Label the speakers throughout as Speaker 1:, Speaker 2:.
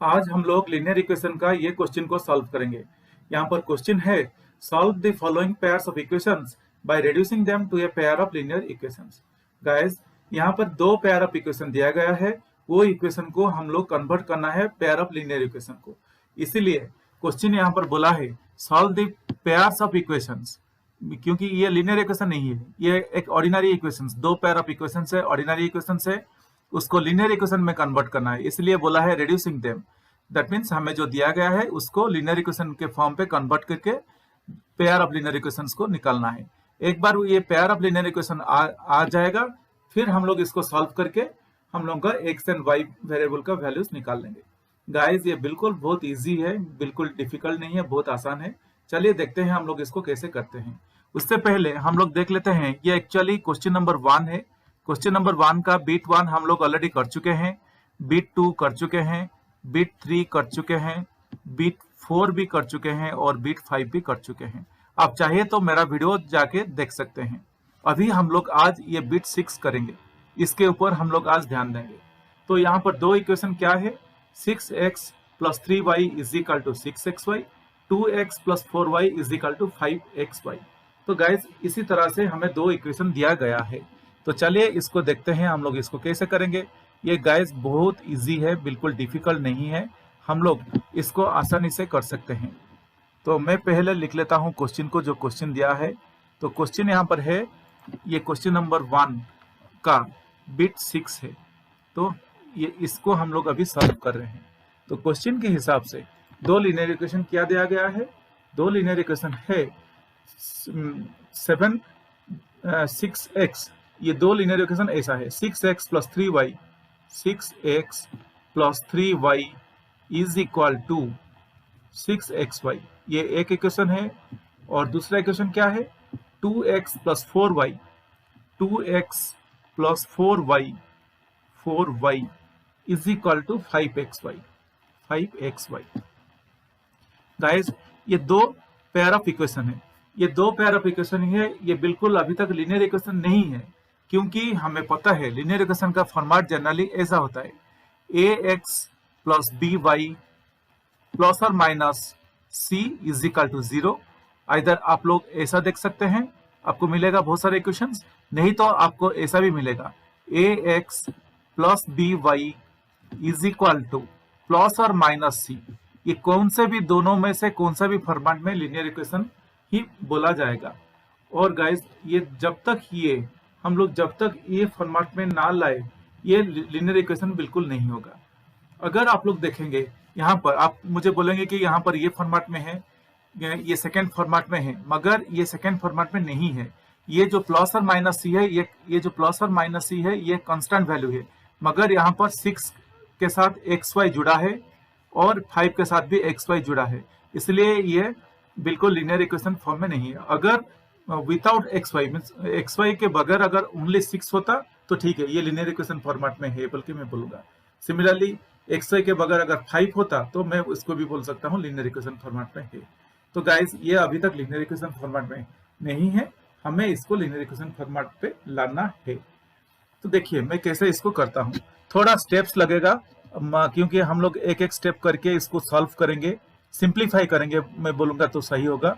Speaker 1: आज हम लोग लीनियर इक्वेशन का ये क्वेश्चन को सॉल्व करेंगे। यहाँ पर क्वेश्चन है solve the following pairs of equations by reducing them to a pair of linear equations. Guys, यहाँ पर दो पेयर ऑफ इक्वेशन दिया गया है, वो इक्वेशन को हम लोग कन्वर्ट करना है पेयर ऑफ लीनियर इक्वेशन को। इसीलिए क्वेश्चन यहाँ पर बोला है solve the pairs of equations, क्योंकि ये लीनियर इक्वेशन नहीं है, ये एक ऑर्डिनरी इक्वेशन, दो पेयर ऑफ इक्वेशन है, ऑर्डिनरी इक्वेशन है, उसको लीनियर इक्वेशन में कन्वर्ट करना है। इसलिए बोला है रिड्यूसिंग देम। दैट मीन्स हमें जो दिया गया है उसको लीनियर इक्वेशन के फॉर्म पे कन्वर्ट करके पेयर ऑफ लीनियर इक्वेशंस को निकालना है। एक बार ये पेयर ऑफ लीनियर इक्वेशन आ जाएगा, फिर हम लोग इसको सॉल्व करके हम लोग का एक्स एंड वाई वेरिएबल का वैल्यूज निकाल लेंगे। गाइस, ये बिल्कुल बहुत इजी है, बिल्कुल डिफिकल्ट नहीं है, बहुत आसान है। चलिए देखते हैं हम लोग इसको कैसे करते हैं। उससे पहले हम लोग देख लेते हैं, ये एक्चुअली क्वेश्चन नंबर 1 है। क्वेश्चन नंबर 1 का बीट 1 हम लोग ऑलरेडी कर चुके हैं, बीट 2 कर चुके हैं, बीट 3 कर चुके हैं, बीट 4 भी कर चुके हैं और बीट 5 भी कर चुके हैं। आप चाहिए तो मेरा वीडियो जाके देख सकते हैं। अभी हम लोग आज ये बीट 6 करेंगे, इसके ऊपर हम लोग आज ध्यान देंगे। तो यहाँ पर दो इक्वेशन क्या है, 6x plus 3y is equal to 6xy, 2x plus 4y is equal to 5xy। तो गाइज, इसी तरह से हमें दो इक्वेशन दिया गया है। तो चलिए इसको देखते हैं हम लोग इसको कैसे करेंगे। ये गाइस बहुत इजी है, बिल्कुल डिफिकल्ट नहीं है, हम लोग इसको आसानी से कर सकते हैं। तो मैं पहले लिख लेता हूं क्वेश्चन को, जो क्वेश्चन दिया है। तो क्वेश्चन यहाँ पर है, ये क्वेश्चन नंबर 1 का बिट 6 है। तो ये इसको हम लोग अभी सॉल्व कर रहे हैं। तो क्वेश्चन के हिसाब से दो लीनियर इक्वेशन क्या दिया गया है, दो लीनियर इक्वेशन है 6x, ये दो लीनियर इक्वेशन ऐसा है 6x plus 3y, 6x plus 3y is equal to 6xy, ये एक इक्वेशन है। और दूसरा इक्वेशन क्या है, 2x plus 4y, 2x plus 4y is equal to 5xy, 5xy। Guys, ये दो पेयर ऑफ इक्वेशन है, ये दो पेयर ऑफ इक्वेशन है, ये बिल्कुल अभी तक लीनियर इक्वेशन नहीं है, क्योंकि हमें पता है लीनियर इक्वेशन का फॉर्मेट जनरली ऐसा होता है ax प्लस by प्लस और minus c is equal to 0। इधर आप लोग ऐसा देख सकते हैं, आपको मिलेगा बहुत सारे इक्वेशंस, नहीं तो आपको ऐसा भी मिलेगा ax plus by is equal two plus और माइनस c। ये कौन से भी दोनों में से कौन सा भी फॉर्मेट में लीनियर इक्वेशन ही बोला जाएगा। और गाइस, ये जब तक ये फॉर्मेट में ना लाए, ये लीनियर इक्वेशन बिल्कुल नहीं होगा। अगर आप लोग देखेंगे यहाँ पर, आप मुझे बोलेंगे कि यहाँ पर ये फॉर्मेट में है, ये सेकेंड फॉर्मेट में है, मगर ये सेकेंड फॉर्मेट में नहीं है। ये जो प्लस और माइनस सी है, ये जो प्लस और माइनस सी है, ये कांस्टेंट वैल्यू है, मगर यहाँ पर 6 के साथ xy जुड़ा है और 5 के साथ भी xy जुड़ा है, इसलिए ये बिल्कुल लीनियर इक्वेशन फॉर्म में नहीं है। अगर विदाउट xy मींस xy के बगैर अगर ओनली 6 होता तो ठीक है, ये लीनियर इक्वेशन फॉर्मेट में है, बल्कि मैं बोलूंगा। सिमिलरली xy के बगैर अगर 5 होता तो मैं उसको भी बोल सकता हूँ लीनियर इक्वेशन फॉर्मेट में है। तो गाइस, ये अभी तक लीनियर इक्वेशन फॉर्मेट में नहीं है, हमें इसको लीनियर इक्वेशन फॉर्मेट पे लाना है। तो देखिए मैं कैसे इसको करता हूँ, थोड़ा स्टेप्स लगेगा, क्योंकि हम लोग एक एक स्टेप करके इसको सॉल्व करेंगे, सिंप्लीफाई करेंगे, मैं बोलूंगा तो सही होगा।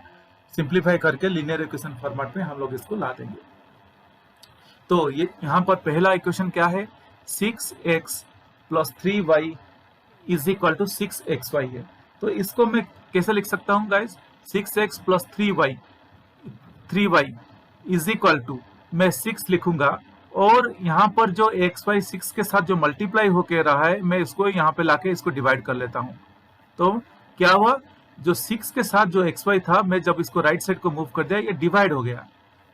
Speaker 1: सिंप्लीफाई करके लीनियर इक्वेशन फॉर्मेट में हम लोग इसको ला देंगे। तो ये यहाँ पर पहला इक्वेशन क्या है, 6x plus 3y is equal to 6xy है। तो इसको मैं कैसे लिख सकता हूँ guys, 6x plus 3y is equal to, मैं 6 लिखूंगा और यहाँ पर जो xy 6 के साथ जो मल्टीप्लाई होके रहा है, मैं इसको यहाँ पे लाके इसको डिवाइड कर लेता हूँ। तो क्या हुआ, जो 6 के साथ जो xy था, मैं जब इसको राइट साइड को मूव कर दिया, ये डिवाइड हो गया,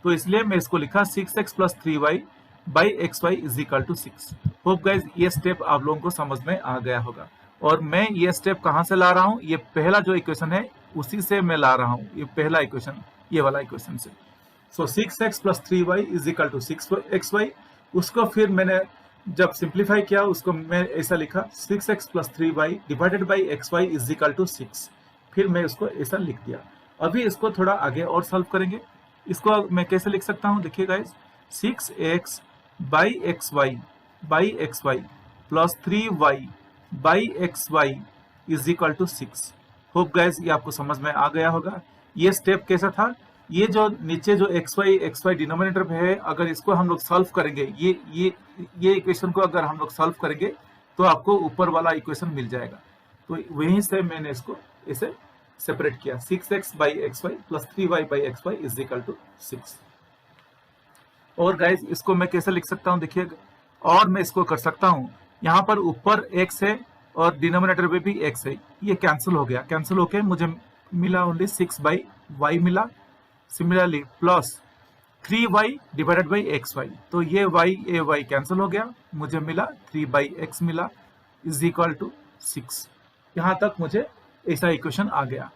Speaker 1: तो इसलिए मैं इसको लिखा 6x plus 3y by xy is equal to 6। Hope guys ये स्टेप आप लोगों को समझ में आ गया होगा। और मैं ये स्टेप कहाँ से ला रहा हूँ, ये पहला जो इक्वेशन है उसी से मैं ला रहा हूँ, ये पहला इक्वेशन, ये वाला इक्वेशन से। So 6x plus 3y is equal to 6xy, उसको फिर मैंने जब सिंप्लीफाई किया, उसको मैं ऐसा लिखा 6x plus 3y divided by xy is equal to 6, फिर मैं उसको ऐसा लिख दिया। अभी इसको थोड़ा आगे और सॉल्व करेंगे। इसको मैं कैसे लिख सकता हूँ, देखिए guys, 6x by xy plus 3y by xy is equal to 6। Hope guys ये आपको समझ में आ गया होगा। ये स्टेप कैसा था, ये जो नीचे जो xy डिनोमिनेटर पे है, अगर इसको हम लोग सॉल्व करेंगे, ये इक्वेशन को अगर हम लोग सॉल्व करेंगे तो आपको ऊपर वाला इक्वेशन मिल जाएगा। तो वहीं से मैंने इसको इसे सेपरेट किया, 6x/xy plus 3y/xy is equal to 6। और गाइस इसको मैं कैसे लिख सकता हूँ देखिएगा, और मैं इसको कर सकता हूँ, यहाँ पर ऊपर x है और डिनोमिनेटर पे भी x है, ये कैंसिल हो गया, कैंसिल होके मुझे मिला ओनली 6/y मिला। Similarly plus 3y divided by xy, तो ये y कैंसिल हो गया, मुझे मिला 3/x मिला इज इक्वल टू 6। यहाँ तक मुझे ऐसा इक्वेशन आ गया।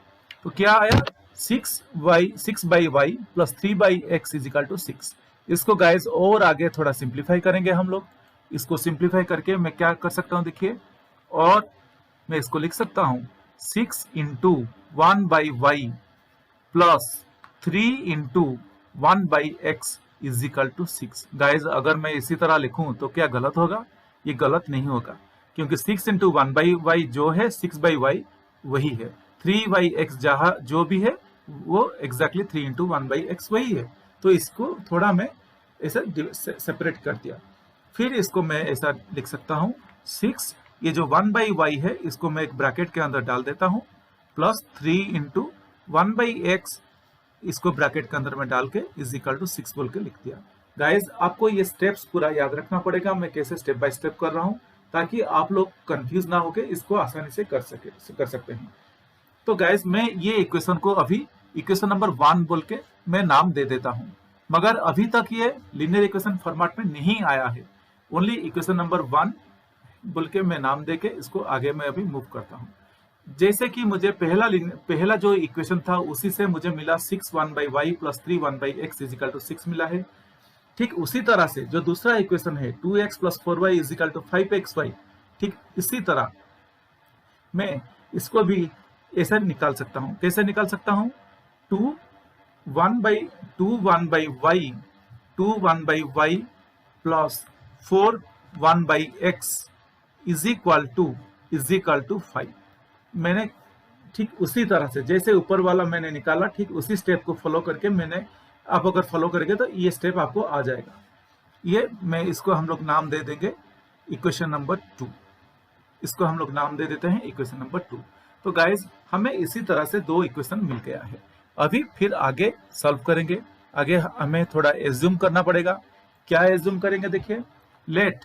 Speaker 1: तो क्या आया, 6/y plus 3/x is equal to 6। इसको गाइस और आगे थोड़ा सिंप्लीफाई करेंगे हम लोग। इसको सिंप्लीफाई करके मैं क्या कर सकता हूँ देखिए, और मैं इसको लिख सकता हूँ 6 into 1/y plus 3 into 1/x is equal to 6। Guys अगर मैं इसी तरह लिखूं तो क्या गलत होगा, ये गलत नहीं होगा, क्योंकि 6 इंटू 1/y जो है 6/y वही है, 3/x जहां जो भी है वो एग्जैक्टली 3 इंटू 1/x वही है। तो इसको थोड़ा मैं ऐसा सेपरेट कर दिया। फिर इसको मैं ऐसा लिख सकता हूँ 6, ये जो 1/y है इसको मैं एक ब्रैकेट के अंदर डाल देता हूँ, प्लस 3 इंटू 1/x इसको ब्रैकेट के अंदर में डाल के इज इक्वल टू 6 बोल के लिख दिया। गाइज आपको ये स्टेप्स पूरा याद रखना पड़ेगा, मैं कैसे स्टेप बाय स्टेप कर रहा हूँ, ताकि आप लोग कंफ्यूज ना होके इसको आसानी से कर सकते हैं। तो गाइज मैं ये इक्वेशन को अभी इक्वेशन नंबर 1 बोल के मैं नाम दे देता हूँ, मगर अभी तक ये लिनियर इक्वेशन फॉर्मेट में नहीं आया है। ओनली इक्वेशन नंबर 1 बोल के मैं नाम दे के इसको आगे मैं अभी मूव करता हूँ। जैसे कि मुझे पहला जो इक्वेशन था उसी से मुझे मिला 6 1/y plus 3 1/x is equal to 6 मिला है। ठीक उसी तरह से जो दूसरा इक्वेशन है 2x plus 4y is equal to 5xy, ठीक इसी तरह मैं इसको भी ऐसा निकाल सकता हूँ। कैसे निकाल सकता हूँ, 2 1/y plus 4 1/x is equal to 5। मैंने ठीक उसी तरह से जैसे ऊपर वाला मैंने निकाला, ठीक उसी स्टेप को फॉलो करके मैंने, आप अगर फॉलो करेंगे तो ये स्टेप आपको आ जाएगा। ये मैं इसको हम लोग नाम दे देंगे इक्वेशन नंबर 2। इसको हम लोग नाम दे देते हैं इक्वेशन नंबर 2। तो गाइज हमें इसी तरह से 2 इक्वेशन मिल गया है। अभी फिर आगे सॉल्व करेंगे। आगे हमें थोड़ा एज्यूम करना पड़ेगा। क्या एज्यूम करेंगे देखिए, let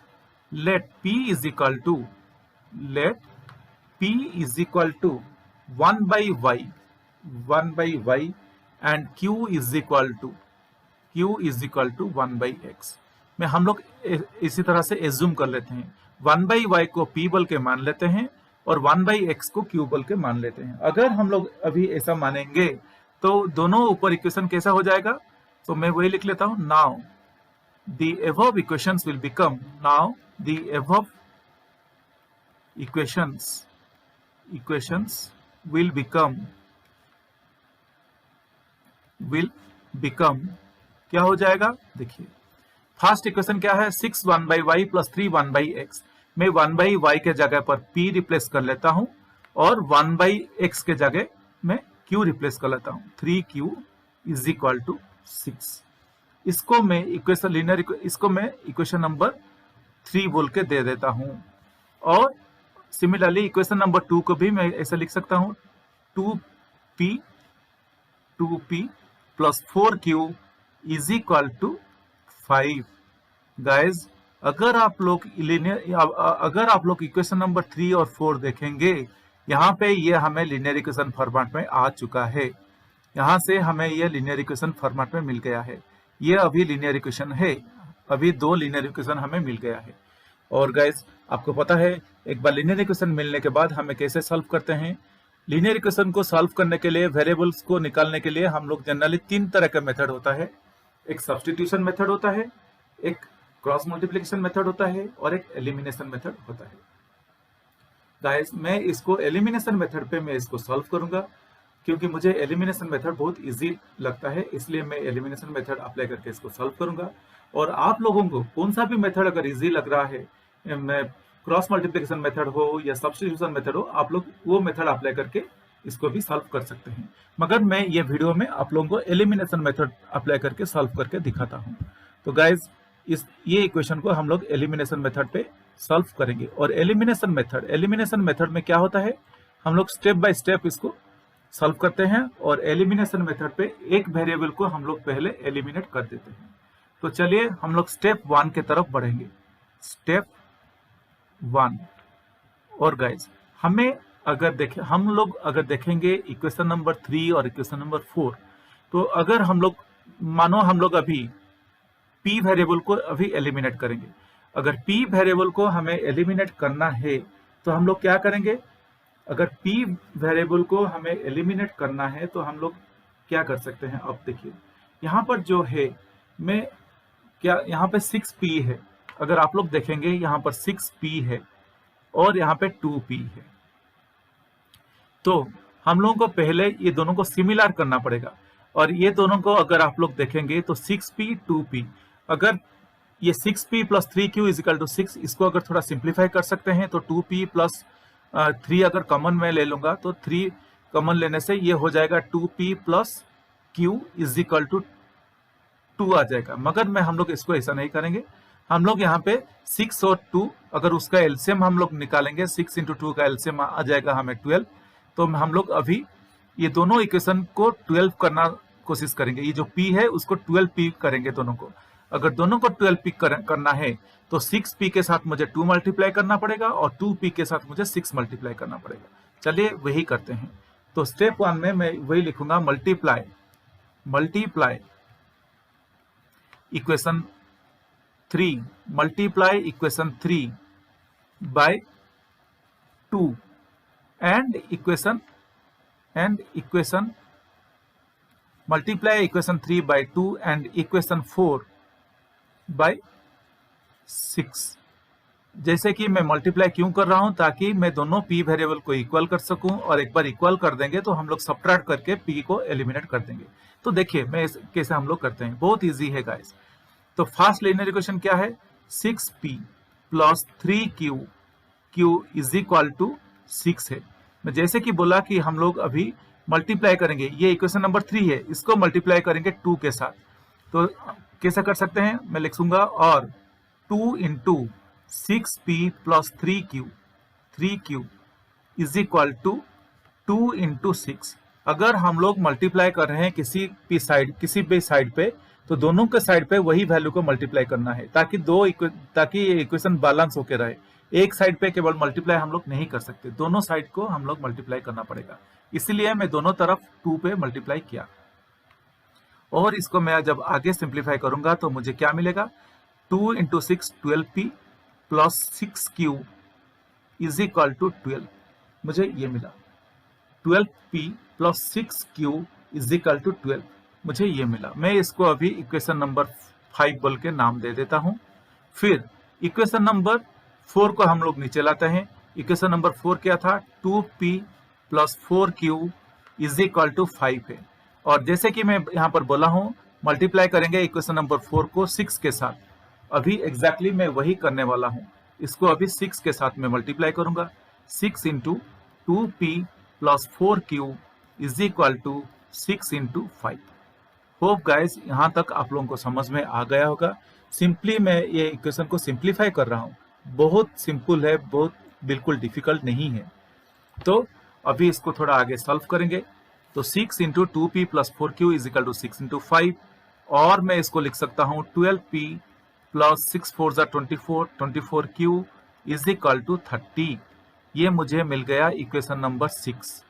Speaker 1: p is equal to 1/y and q is equal to 1/x। में हम लोग इसी तरह से एज्यूम कर लेते हैं, 1/y को p बोल के मान लेते हैं और 1/x को q बोल के मान लेते हैं। अगर हम लोग अभी ऐसा मानेंगे तो दोनों ऊपर इक्वेशन कैसा हो जाएगा, तो मैं वही लिख लेता हूं, now the above equations will become will become क्या हो जाएगा देखिए। फर्स्ट इक्वेशन क्या है, 6 1/y प्लस 3 1/x। मैं 1/y के जगह पर p रिप्लेस कर लेता हूं और 1/x के जगह मैं q रिप्लेस कर लेता हूं, 3q इज इक्वल टू 6। इसको मैं इक्वेशन नंबर 3 बोल के दे देता हूं। और सिमिलरली इक्वेशन नंबर 2 को भी मैं ऐसा लिख सकता हूं, 2p plus 4q is equal to 5। Guys अगर आप लोग इक्वेशन नंबर 3 और 4 देखेंगे, यहाँ पे ये हमें लिनियर इक्वेशन फॉर्मेट में आ चुका है। यहाँ से हमें ये लिनियर इक्वेशन फॉर्मेट में मिल गया है। ये अभी लिनियर इक्वेशन है, अभी 2 लिनियर इक्वेशन हमें मिल गया है। और गाइज आपको पता है एक बार लिनियर इक्वेशन मिलने के बाद हमें कैसे सॉल्व करते हैं। लिनियर इक्वेशन को सॉल्व करने के लिए, वेरिएबल्स को निकालने के लिए हम लोग जनरली 3 तरह का मेथड होता है। एक सब्स्टिट्यूशन मेथड होता है, एक क्रॉस मल्टीप्लिकेशन मेथड होता है और एक एलिमिनेशन मेथड होता है। गाइस मैं इसको एलिमिनेशन मेथड पे मैं इसको सॉल्व करूंगा, क्योंकि मुझे एलिमिनेशन मेथड बहुत इजी लगता है, इसलिए मैं एलिमिनेशन मेथड अप्लाई करके इसको सॉल्व करूंगा। और आप लोगों को कौन सा भी मेथड अगर इजी लग रहा है, मैं क्रॉस मल्टीप्लिकेशन मेथड हो या सब्स्टिट्यूशन मेथड हो, आप लोग वो मेथड अप्लाई करके इसको भी सॉल्व कर सकते हैं। मगर मैं ये वीडियो में आप लोगों को एलिमिनेशन मेथड अप्लाई करके सॉल्व करके दिखाता हूँ। तो गाइज ये इक्वेशन को हम लोग एलिमिनेशन मेथड पे सॉल्व करेंगे। और एलिमिनेशन मेथड में क्या होता है, हम लोग स्टेप बाय स्टेप इसको सॉल्व करते हैं और एलिमिनेशन मेथड पे एक वेरिएबल को हम लोग पहले एलिमिनेट कर देते हैं। तो चलिए हम लोग स्टेप 1 के तरफ बढ़ेंगे। स्टेप 1। और गाइज हम लोग अगर देखेंगे इक्वेशन नंबर 3 और इक्वेशन नंबर 4, तो अगर हम लोग मानो हम लोग अभी p वेरिएबल को अभी एलिमिनेट करेंगे। अगर p वेरिएबल को हमें एलिमिनेट करना है तो हम लोग क्या करेंगे, अगर p वेरिएबल को हमें एलिमिनेट करना है तो हम लोग क्या कर सकते हैं। अब देखिए यहाँ पर जो है यहाँ पे 6p है। अगर आप लोग देखेंगे यहाँ पर 6p है और यहाँ पे 2p है, तो हम लोगों को पहले ये दोनों को सिमिलर करना पड़ेगा। और ये दोनों को अगर आप लोग देखेंगे तो 6p 2p, अगर ये 6p plus 3q is equal to 6, इसको अगर थोड़ा सिंप्लीफाई कर सकते हैं तो 2p प्लस 3 अगर कॉमन में ले लूंगा तो 3 कॉमन लेने से ये हो जाएगा 2p plus q is equal to 2 आ जाएगा। मगर हम लोग इसको ऐसा नहीं करेंगे। हम लोग यहाँ पे 6 और 2 अगर उसका एलसीएम हम लोग निकालेंगे, 6 इंटू 2 का एलसीएम आ जाएगा हमें 12। तो हम लोग अभी ये दोनों इक्वेशन को 12 करना कोशिश करेंगे। ये जो p है उसको 12p करेंगे दोनों को। अगर दोनों को 12p करना है तो 6p के साथ मुझे 2 मल्टीप्लाई करना पड़ेगा और 2p के साथ मुझे 6 मल्टीप्लाई करना पड़ेगा। चलिए वही करते हैं। तो स्टेप 1 में मैं वही लिखूंगा, multiply equation 3, multiply equation 3 by 2 and equation multiply equation 3 by 2 and equation 4 by 6। जैसे कि मैं मल्टीप्लाई क्यों कर रहा हूं, ताकि मैं दोनों p वेरिएबल को इक्वल कर सकूं, और एक बार इक्वल कर देंगे तो हम लोग सबट्रैक्ट करके p को एलिमिनेट कर देंगे। तो देखिए मैं कैसे हम लोग करते हैं, बहुत इजी है गाइस। तो फर्स्ट लीनियर इक्वेशन क्या है, 6p plus 3q is equal to 6 है। मैं जैसे कि बोला कि हम लोग अभी मल्टीप्लाई करेंगे, ये इक्वेशन नंबर 3 है, इसको मल्टीप्लाई करेंगे 2 के साथ। तो कैसे कर सकते हैं, मैं लिखूंगा और 2 into 6p plus 3q is equal to 2 into 6। अगर हम लोग मल्टीप्लाई कर रहे हैं किसी भी साइड पे, तो दोनों के साइड पे वही वैल्यू को मल्टीप्लाई करना है, ताकि ये इक्वेशन बैलेंस होके रहे। एक साइड पे केवल मल्टीप्लाई हम लोग नहीं कर सकते, दोनों साइड को हम लोग मल्टीप्लाई करना पड़ेगा। इसलिए मैं दोनों तरफ 2 पे मल्टीप्लाई किया। और इसको मैं जब आगे सिंप्लीफाई करूंगा तो मुझे क्या मिलेगा, 2 into 6 12p plus 6q is equal to 12। मुझे ये मिला 12p plus 6q is equal to 12, मुझे ये मिला। मैं इसको अभी इक्वेशन नंबर 5 बोल के नाम दे देता हूं। फिर इक्वेशन नंबर 4 को हम लोग नीचे लाते हैं। इक्वेशन नंबर 4 क्या था, 2p plus 4q is equal to 5 है। और जैसे कि मैं यहाँ पर बोला हूँ, मल्टीप्लाई करेंगे इक्वेशन नंबर 4 को 6 के साथ। अभी एग्जैक्टली मैं वही करने वाला हूँ, इसको अभी 6 के साथ मैं मल्टीप्लाई करूंगा। 6 into 2p plus 4q is equal to 6 into 5। Hope guys यहाँ तक आप लोगों को समझ में आ गया होगा। सिंपली मैं ये इक्वेशन को सिंप्लीफाई कर रहा हूँ, बहुत सिंपल है, बहुत बिल्कुल डिफिकल्ट नहीं है। तो अभी इसको थोड़ा आगे सॉल्व करेंगे। तो 6 into 2p plus 4q is equal to 6 into 5, और मैं इसको लिख सकता हूँ 12p प्लस 6 4 जा 24, 24q इज इक्वल टू 30। ये मुझे मिल गया इक्वेशन नंबर 6।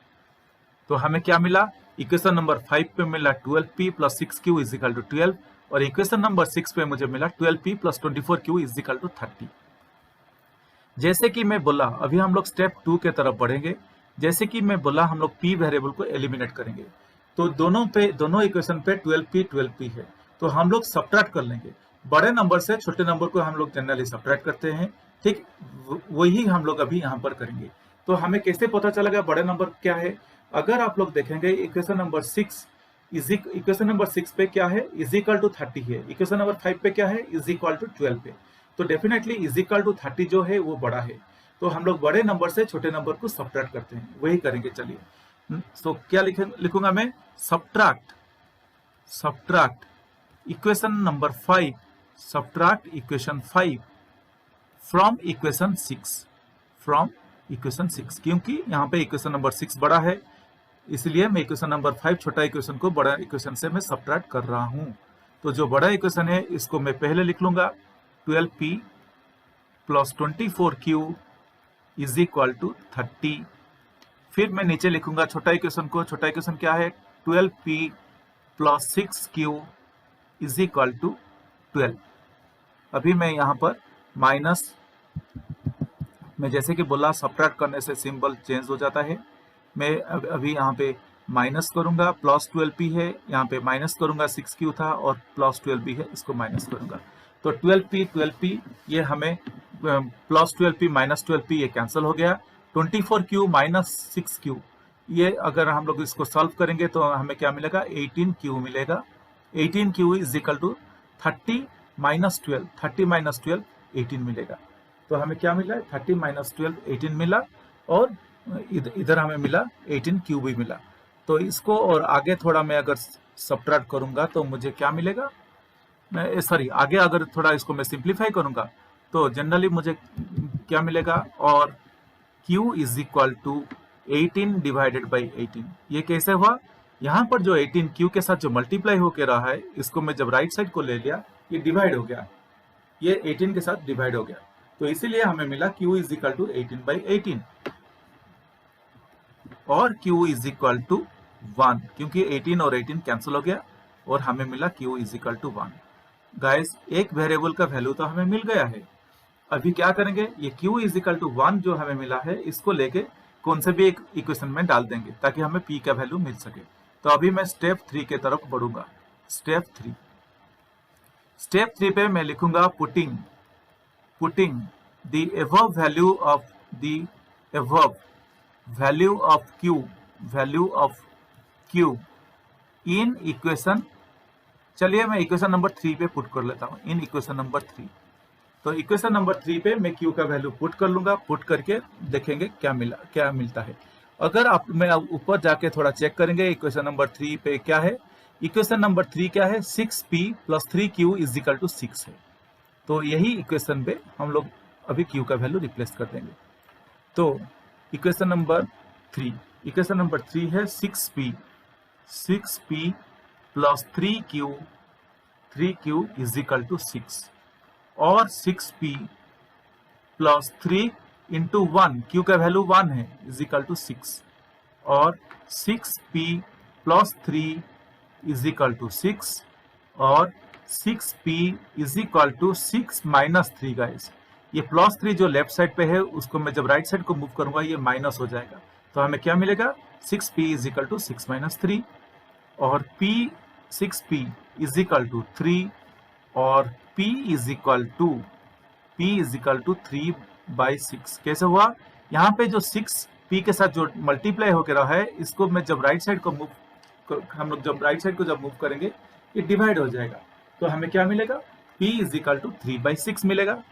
Speaker 1: तो हमें क्या मिला, इक्वेशन नंबर 5 पे मिला 12p plus 6q is equal to 12, और इक्वेशन नंबर 6 पे मुझे मिला 12p plus 24q is equal to 30। जैसे कि मैं बोला, अभी हम लोग स्टेप 2 के तरफ बढ़ेंगे। जैसे कि मैं बोला, हम लोग p वेरिएबल को एलिमिनेट करेंगे। तो दोनों इक्वेशन पे 12p है, तो हम लोग सबट्रैक्ट कर लेंगे। बड़े नंबर से छोटे नंबर को हम लोग जनरली सबट्रैक्ट करते हैं, ठीक वही हम लोग अभी यहाँ पर करेंगे। तो हमें कैसे पता चलेगा बड़े नंबर क्या है, अगर आप लोग देखेंगे इक्वेशन नंबर 6 पे क्या है, इज इक्वल टू 30 है। इक्वेशन नंबर 5 पे क्या है, इज इक्वल टू 12 है। तो डेफिनेटली इज इक्वल टू 30 जो है वो बड़ा है, तो हम लोग बड़े नंबर से छोटे नंबर को सब्ट्रैक्ट करते हैं, वही करेंगे। चलिए, सो क्या लिखूंगा मैं, subtract equation number 5, subtract equation 5 from equation 6, क्योंकि यहाँ पे इक्वेशन नंबर 6 बड़ा है, इसलिए मैं इक्वेशन नंबर 5 छोटा इक्वेशन को बड़ा इक्वेशन से मैं सब्ट्रैक्ट कर रहा हूं। तो जो बड़ा इक्वेशन है इसको मैं पहले लिख लूंगा, 12p plus 24q is equal to 30। फिर मैं नीचे लिखूंगा छोटा इक्वेशन को, छोटा इक्वेशन क्या है, 12p plus 6q is equal to 12। अभी मैं यहाँ पर माइनस, मैं जैसे कि बोला सब्ट्रैक्ट करने से सिंबल चेंज हो जाता है, मैं अभी यहाँ पे माइनस करूंगा, प्लस 12p है, यहाँ पे माइनस करूंगा, 6q था और प्लस 12p है, इसको माइनस करूंगा। तो 12p ये हमें प्लस 12p माइनस 12p ये कैंसिल हो गया। 24q माइनस 6q, ये अगर हम लोग इसको सॉल्व करेंगे तो हमें क्या मिलेगा, 18q मिलेगा। 18q is equal to 30 minus 12, 30 minus 12 18 मिलेगा। तो हमें क्या मिला, 30 माइनस 12 18 मिला, और इधर हमें मिला 18q भी मिला। तो इसको और आगे थोड़ा मैं अगर सब्ट्रैक्ट करूंगा तो मुझे क्या मिलेगा, सॉरी आगे अगर थोड़ा इसको मैं सिंप्लीफाई करूंगा तो जनरली मुझे क्या मिलेगा, और q is equal to 18 divided by 18। ये कैसे हुआ, यहाँ पर जो 18 q के साथ जो मल्टीप्लाई होके रहा है, इसको मैं जब राइट साइड को ले लिया, ये डिवाइड हो गया, ये 18 के साथ डिवाइड हो गया, तो इसीलिए हमें मिला q is equal to 18 by 18, और q इज इक्वल टू 1, क्योंकि 18 और 18 कैंसिल हो गया, और हमें मिला q is equal to 1। Guys, एक वेरिएबल का वैल्यू तो हमें मिल गया है। अभी क्या करेंगे, ये q इज इक्वल टू 1 जो हमें मिला है, इसको लेके कौन से भी एक इक्वेशन में डाल देंगे ताकि हमें p का वैल्यू मिल सके। तो अभी मैं स्टेप 3 के तरफ बढ़ूंगा। स्टेप 3 पे मैं लिखूंगा putting the above value of q in equation. चलिए मैं इक्वेशन नंबर 3 पे पुट कर लेता हूं, इन इक्वेशन नंबर 3। तो इक्वेशन नंबर 3 पे मैं q का वैल्यू पुट कर लूंगा, पुट करके देखेंगे क्या मिलता है। अगर आप मैं ऊपर जाके थोड़ा चेक करेंगे इक्वेशन नंबर 3 पे क्या है, इक्वेशन नंबर 3 क्या है, 6p plus 3q is equal to 6 है। तो यही इक्वेशन पे हम लोग अभी q का वैल्यू रिप्लेस कर देंगे। तो इक्वेशन नंबर 3 है 6p plus 3q is equal to 6, और 6p प्लस 3 इंटू 1, q का वैल्यू 1 है, इज इक्वल टू 6, और 6p plus 3 is equal to 6, और 6p is equal to 6 minus 3। Guys, ये प्लस 3 जो लेफ्ट साइड पे है उसको मैं जब राइट साइड को मूव करूंगा ये माइनस हो जाएगा, तो हमें क्या मिलेगा, 6p is equal to 6 minus 3, और 6p इज इक्वल टू 3, और p is equal to 3 by 6। कैसे हुआ, यहाँ पे जो 6p के साथ जो मल्टीप्लाई होकर रहा है, इसको मैं जब राइट साइड को मूव करेंगे ये डिवाइड हो जाएगा, तो हमें क्या मिलेगा, p is equal to 3 by 6 मिलेगा।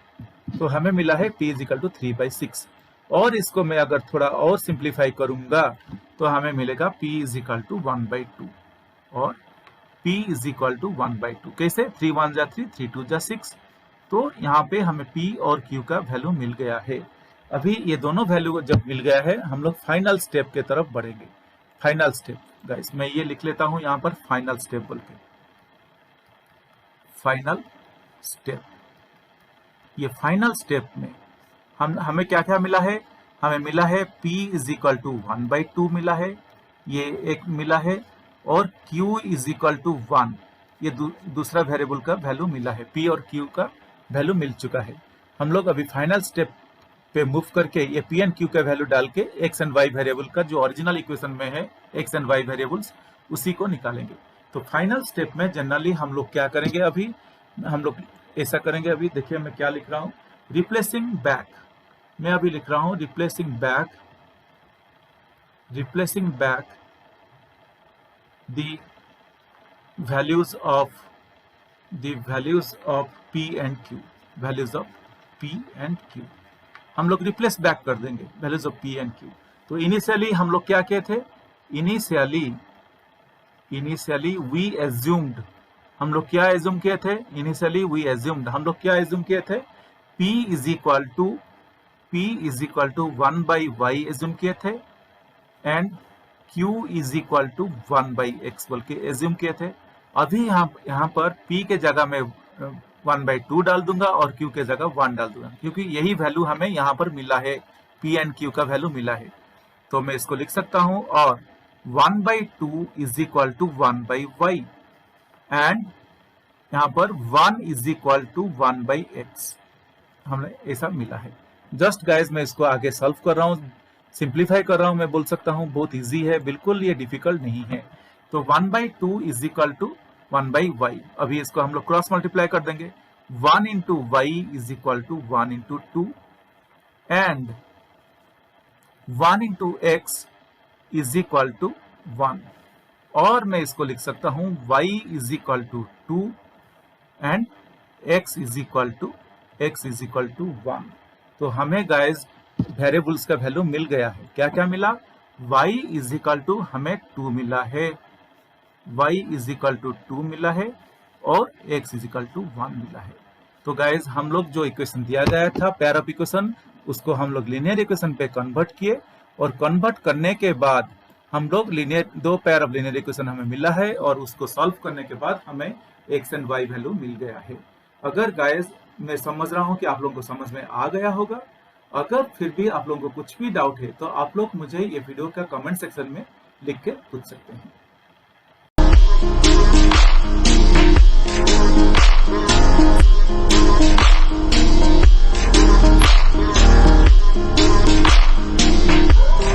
Speaker 1: तो हमें मिला है p is equal to 3 by 6, और इसको मैं अगर थोड़ा और सिंप्लीफाई करूंगा तो हमें मिलेगा p is equal to 1 by 2, और p is equal to 1 by 2। कैसे, 3 1 जा 3, 3 2 जा 6। तो यहाँ पे हमें p और q का वैल्यू मिल गया है। अभी ये दोनों वैल्यू जब मिल गया है, हम लोग फाइनल स्टेप के तरफ बढ़ेंगे। फाइनल स्टेप गाइस, मैं ये लिख लेता हूं यहाँ पर फाइनल स्टेप बोल के, फाइनल स्टेप। ये फाइनल स्टेप में हमें क्या क्या मिला है, हमें मिला है p is equal to 1 by 2 मिला है, ये एक मिला है, और q इज इक्वल टू 1, ये दूसरा वेरिएबल का वैल्यू मिला है, p और q का वैल्यू मिल चुका है। हम लोग अभी फाइनल स्टेप पे मूव करके ये p एंड q का वैल्यू डाल के x एंड y वेरिएबल का जो ओरिजिनल इक्वेशन में है x एंड y वेरिएबल्स, उसी को निकालेंगे। तो फाइनल स्टेप में जनरली हम लोग क्या करेंगे, अभी हम लोग ऐसा करेंगे। अभी देखिए मैं क्या लिख रहा हूँ, रिप्लेसिंग बैक। मैं अभी लिख रहा हूँ replacing back the values of p and q। Values of P and Q। हम लोग रिप्लेस बैक कर देंगे values of P and Q। तो इनिशियली हम लोग क्या किए थे, इनिशियली वी एज्यूम्ड, हम लोग क्या एज्यूम किए थे, इनिशियली वी एज्यूम्ड, हम लोग क्या एज्यूम किए थे, P is equal to 1 by y assume किए थे and Q is equal to 1 by x बोल के एज्यूम किए थे। अभी यहाँ पर P के जगह में 1/2 डाल दूंगा और Q के जगह 1 डाल दूंगा, क्योंकि यही वैल्यू हमें यहाँ पर मिला है, P एंड Q का वैल्यू मिला है। तो मैं इसको लिख सकता हूं, और 1/2 is equal to 1 by y and यहाँ पर 1 is equal to 1 by x, हमें ऐसा मिला है। जस्ट गाइज मैं इसको आगे सॉल्व कर रहा हूँ, सिंप्लीफाई कर रहा हूँ, मैं बोल सकता हूँ बहुत इजी है, बिल्कुल ये डिफिकल्ट नहीं है। तो 1/2 is equal to 1 by y, अभी इसको हम लोग क्रॉस मल्टीप्लाई कर देंगे, 1 into y is equal to 1 into 2 and 1 into x is equal to 1, और मैं इसको लिख सकता हूं y is equal to 2 and x is equal to 1। तो हमें गाइज वेरिएबल्स का वैल्यू मिल गया है। क्या क्या मिला, y इज इक्वल टू हमें 2 मिला है, y इज इक्वल टू 2 मिला है और x इज इक्वल टू 1 मिला है। तो गाइज हम लोग जो इक्वेशन दिया गया था पेयर ऑफ इक्वेशन, उसको हम लोग लीनियर इक्वेशन पे कन्वर्ट किए, और कन्वर्ट करने के बाद हम लोग दो पेयर ऑफ लीनियर इक्वेशन हमें मिला है, और उसको सॉल्व करने के बाद हमें x एंड y वैल्यू मिल गया है। अगर गाइज मैं समझ रहा हूं कि आप लोगों को समझ में आ गया होगा, अगर फिर भी आप लोगों को कुछ भी डाउट है तो आप लोग मुझे ये वीडियो का कमेंट सेक्शन में लिख के पूछ सकते हैं।